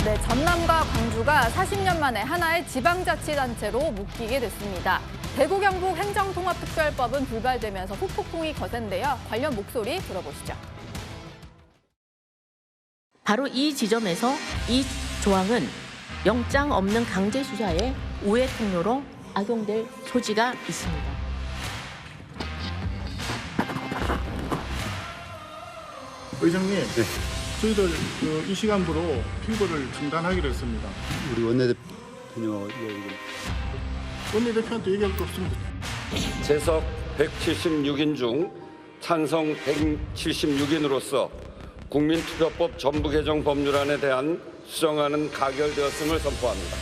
네, 전남과 광주가 40년 만에 하나의 지방자치단체로 묶이게 됐습니다. 대구 경북 행정통합특별법은 불발되면서 후폭풍이 거센데요. 관련 목소리 들어보시죠. 바로 이 지점에서 이 조항은 영장 없는 강제 수사의 우회 통로로 악용될 소지가 있습니다. 의장님, 네. 저희들 이 시간부로 필거를 중단하기로 했습니다. 우리 원내대표님하고 원내대표한테 얘기할 거 없습니다. 재석 176인 중 찬성 176인으로서 국민투표법 전부 개정 법률안에 대한 수정안은 가결되었음을 선포합니다.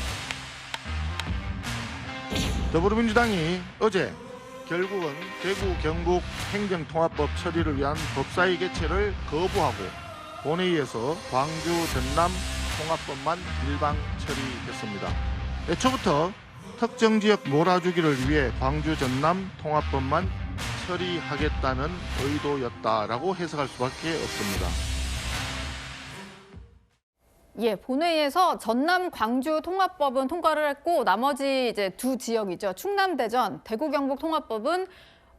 더불어민주당이 어제 결국은 대구 경북 행정통합법 처리를 위한 법사위 개최를 거부하고 본회의에서 광주 전남 통합법만 일방 처리했습니다. 애초부터 특정 지역 몰아주기를 위해 광주 전남 통합법만 처리하겠다는 의도였다라고 해석할 수밖에 없습니다. 예, 본회의에서 전남 광주 통합법은 통과를 했고 나머지 이제 두 지역이죠. 충남 대전, 대구 경북 통합법은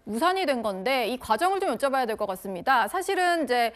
무산이 된 건데 이 과정을 좀 여쭤봐야 될 것 같습니다. 사실은 이제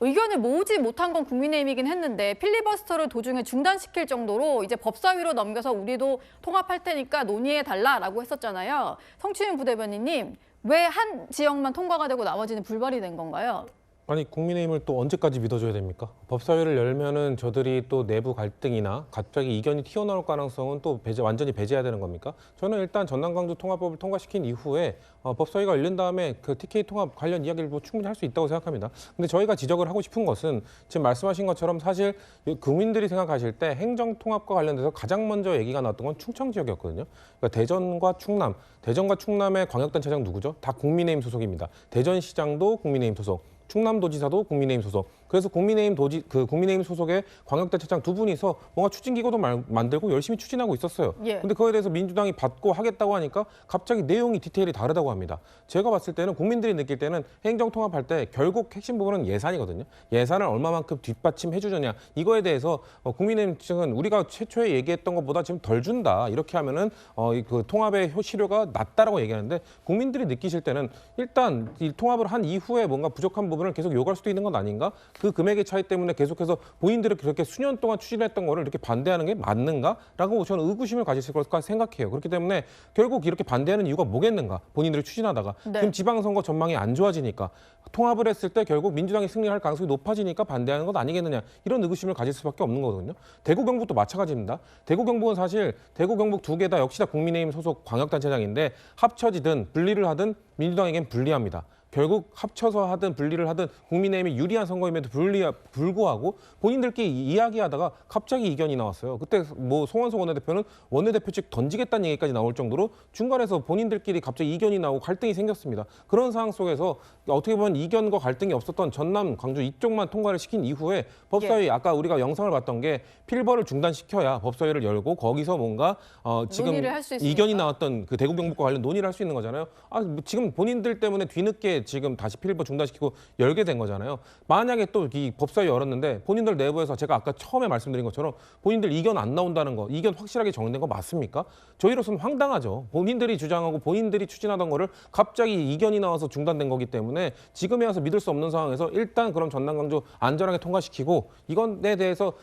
의견을 모으지 못한 건 국민의힘이긴 했는데 필리버스터를 도중에 중단시킬 정도로 이제 법사위로 넘겨서 우리도 통합할 테니까 논의해달라라고 했었잖아요. 성추윤 부대변인님, 왜 한 지역만 통과가 되고 나머지는 불발이 된 건가요? 아니 국민의힘을 또 언제까지 믿어줘야 됩니까? 법사위를 열면은 저들이 또 내부 갈등이나 갑자기 이견이 튀어나올 가능성은 또 완전히 배제해야 되는 겁니까? 저는 일단 전남 광주 통합법을 통과시킨 이후에 법사위가 열린 다음에 그 TK 통합 관련 이야기를 뭐 충분히 할 수 있다고 생각합니다. 근데 저희가 지적을 하고 싶은 것은 지금 말씀하신 것처럼 사실 국민들이 생각하실 때 행정 통합과 관련돼서 가장 먼저 얘기가 나왔던 건 충청 지역이었거든요. 그러니까 대전과 충남의 광역단체장 누구죠? 다 국민의힘 소속입니다. 대전시장도 국민의힘 소속. 충남도지사도 국민의힘 소속. 그래서 국민의힘 소속의 광역단체장 두 분이서 뭔가 추진기구도 만들고 열심히 추진하고 있었어요. 예. 근데 그거에 대해서 민주당이 받고 하겠다고 하니까 갑자기 내용이 디테일이 다르다고 합니다. 제가 봤을 때는 국민들이 느낄 때는 행정통합할 때 결국 핵심 부분은 예산이거든요. 예산을 얼마만큼 뒷받침해 주느냐. 이거에 대해서 국민의힘 측은 우리가 최초에 얘기했던 것보다 지금 덜 준다. 이렇게 하면은 그 통합의 효시료가 낮다라고 얘기하는데 국민들이 느끼실 때는 일단 이 통합을 한 이후에 뭔가 부족한 부분을 계속 요구할 수도 있는 건 아닌가? 그 금액의 차이 때문에 계속해서 본인들이 그렇게 수년 동안 추진했던 거를 이렇게 반대하는 게 맞는가?라고 저는 의구심을 가지실 것까 생각해요. 그렇기 때문에 결국 이렇게 반대하는 이유가 뭐겠는가? 본인들이 추진하다가 네. 지금 지방선거 전망이 안 좋아지니까 통합을 했을 때 결국 민주당이 승리할 가능성이 높아지니까 반대하는 것 아니겠느냐? 이런 의구심을 가질 수밖에 없는 거거든요. 대구 경북도 마찬가지입니다. 대구 경북은 사실 대구 경북 두 개 다 역시 다 국민의힘 소속 광역단체장인데 합쳐지든 분리를 하든 민주당에겐 불리합니다. 결국 합쳐서 하든 분리를 하든 국민의힘이 유리한 선거임에도 불구하고 본인들끼리 이야기하다가 갑자기 이견이 나왔어요. 그때 뭐 송원석 원내대표는 원내대표 측 던지겠다는 얘기까지 나올 정도로 중간에서 본인들끼리 갑자기 이견이 나오고 갈등이 생겼습니다. 그런 상황 속에서 어떻게 보면 이견과 갈등이 없었던 전남, 광주 이쪽만 통과를 시킨 이후에 법사위 아까 우리가 영상을 봤던 게 필버를 중단시켜야 법사위를 열고 거기서 뭔가 지금 논의를 할수 있으니까. 이견이 나왔던 그 대구 경북과 관련 논의를 할 수 있는 거잖아요. 지금 본인들 때문에 뒤늦게 지금 다시 필버 중단시키고 열게 된 거잖아요. 만약에 또 이 법사위 열었는데 본인들 내부에서 제가 아까 처음에 말씀드린 것처럼 본인들 이견 안 나온다는 거, 이견 확실하게 정리된 거 맞습니까? 저희로서는 황당하죠. 본인들이 주장하고 본인들이 추진하던 거를 갑자기 이견이 나와서 중단된 거기 때문에 지금에 와서 믿을 수 없는 상황에서 일단 그럼 전남 광주 안전하게 통과시키고 이건에 대해서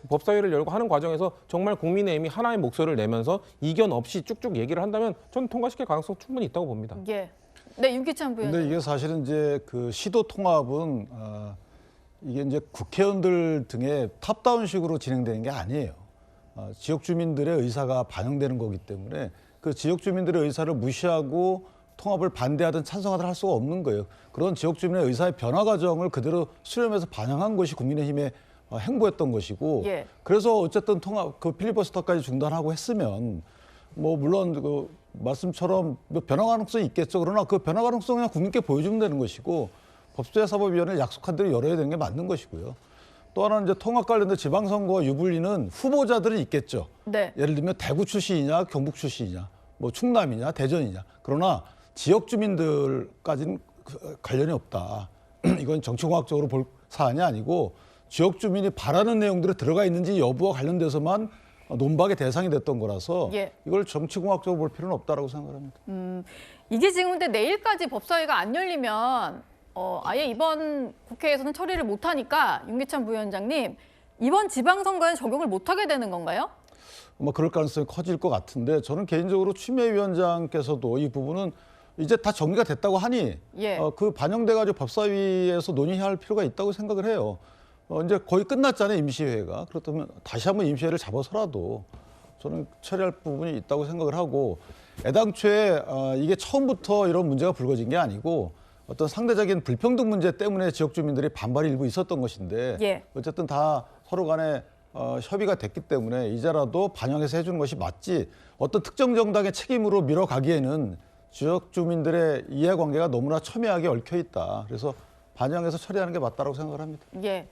법사위를 열고 하는 과정에서 정말 국민의힘이 하나의 목소리를 내면서 이견 없이 쭉쭉 얘기를 한다면 저는 통과시킬 가능성 충분히 있다고 봅니다. 예. 네, 윤기찬 부위원님. 근데 이게 사실은 이제 그 시도 통합은 이게 이제 국회의원들 등의 탑다운식으로 진행되는 게 아니에요. 지역 주민들의 의사가 반영되는 거기 때문에 그 지역 주민들의 의사를 무시하고 통합을 반대하든 찬성하든 할 수가 없는 거예요. 그런 지역 주민의 의사의 변화 과정을 그대로 수렴해서 반영한 것이 국민의힘의 행보였던 것이고, 예. 그래서 어쨌든 통합 그 필리버스터까지 중단하고 했으면 뭐 물론 그 말씀처럼 변화 가능성이 있겠죠. 그러나 그 변화 가능성은 그냥 국민께 보여주면 되는 것이고 법제사법위원회를 약속한 대로 열어야 되는 게 맞는 것이고요. 또 하나는 이제 통합 관련된 지방선거 유불리는 후보자들은 있겠죠. 네. 예를 들면 대구 출신이냐 경북 출신이냐 뭐 충남이냐 대전이냐. 그러나 지역 주민들까지는 관련이 없다. 이건 정치공학적으로 볼 사안이 아니고 지역 주민이 바라는 내용들이 들어가 있는지 여부와 관련돼서만 논박의 대상이 됐던 거라서 예. 이걸 정치공학적으로 볼 필요는 없다라고 생각합니다. 이게 지금 근데 내일까지 법사위가 안 열리면 아예 이번 국회에서는 처리를 못하니까 윤기찬 부위원장님 이번 지방선거에 적용을 못하게 되는 건가요? 뭐 그럴 가능성이 커질 것 같은데 저는 개인적으로 추미애 위원장께서도 이 부분은 이제 다 정리가 됐다고 하니 예. 그 반영돼가지고 법사위에서 논의할 필요가 있다고 생각을 해요. 이제 거의 끝났잖아요, 임시회가. 그렇다면 다시 한번 임시회를 잡아서라도 저는 처리할 부분이 있다고 생각을 하고 애당초에 이게 처음부터 이런 문제가 불거진 게 아니고 어떤 상대적인 불평등 문제 때문에 지역 주민들이 반발이 일부 있었던 것인데 예. 어쨌든 다 서로 간에 협의가 됐기 때문에 이제라도 반영해서 해주는 것이 맞지 어떤 특정 정당의 책임으로 밀어가기에는 지역 주민들의 이해관계가 너무나 첨예하게 얽혀 있다. 그래서 반영해서 처리하는 게 맞다라고 생각을 합니다. 예.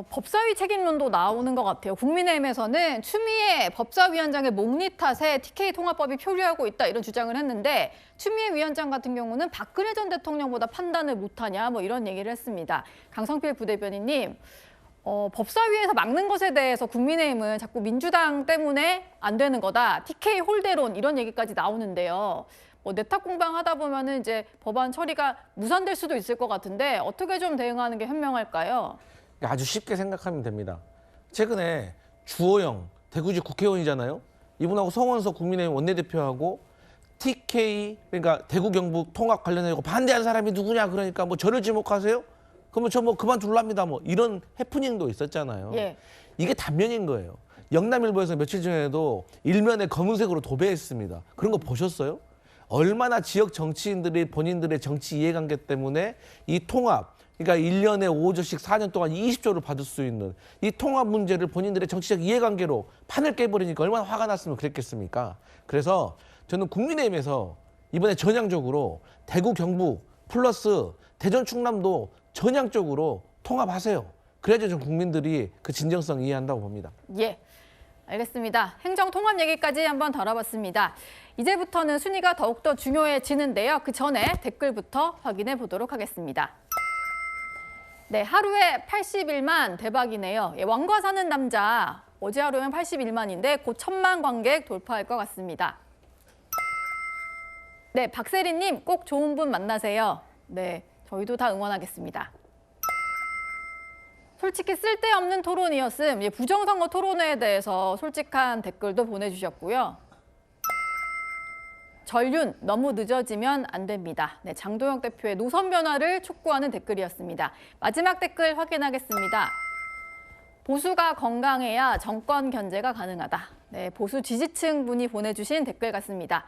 법사위 책임론도 나오는 것 같아요. 국민의힘에서는 추미애 법사위원장의 목리 탓에 TK 통합법이 표류하고 있다 이런 주장을 했는데 추미애 위원장 같은 경우는 박근혜 전 대통령보다 판단을 못하냐 뭐 이런 얘기를 했습니다. 강성필 부대변인님, 법사위에서 막는 것에 대해서 국민의힘은 자꾸 민주당 때문에 안 되는 거다. TK 홀대론 이런 얘기까지 나오는데요. 내탁 공방하다 보면은 이제 법안 처리가 무산될 수도 있을 것 같은데 어떻게 좀 대응하는 게 현명할까요? 아주 쉽게 생각하면 됩니다. 최근에 주호영 대구지 국회의원이잖아요. 이분하고 성원석 국민의힘 원내대표하고 TK 그러니까 대구 경북 통합 관련해서 반대한 사람이 누구냐 그러니까 뭐 저를 지목하세요? 그러면 저 뭐 그만둘랍니다. 뭐 이런 해프닝도 있었잖아요. 예. 이게 단면인 거예요. 영남일보에서 며칠 전에도 일면에 검은색으로 도배했습니다. 그런 거 보셨어요? 얼마나 지역 정치인들이 본인들의 정치 이해관계 때문에 이 통합 그러니까 1년에 5조씩 4년 동안 20조를 받을 수 있는 이 통합 문제를 본인들의 정치적 이해관계로 판을 깨버리니까 얼마나 화가 났으면 그랬겠습니까? 그래서 저는 국민의힘에서 이번에 전향적으로 대구 경북 플러스 대전 충남도 전향적으로 통합하세요. 그래야지 좀 국민들이 그 진정성 이해한다고 봅니다. 예, 알겠습니다. 행정 통합 얘기까지 한번 다뤄봤습니다. 이제부터는 순위가 더욱더 중요해지는데요. 그 전에 댓글부터 확인해 보도록 하겠습니다. 네, 하루에 81만 대박이네요. 예, 왕과 사는 남자 어제 하루엔 81만인데 곧 1000만 관객 돌파할 것 같습니다. 네, 박세리님 꼭 좋은 분 만나세요. 네, 저희도 다 응원하겠습니다. 솔직히 쓸데없는 토론이었음. 예, 부정선거 토론회에 대해서 솔직한 댓글도 보내주셨고요. 전륜 너무 늦어지면 안 됩니다. 네, 장도영 대표의 노선 변화를 촉구하는 댓글이었습니다. 마지막 댓글 확인하겠습니다. 보수가 건강해야 정권 견제가 가능하다. 네, 보수 지지층 분이 보내주신 댓글 같습니다.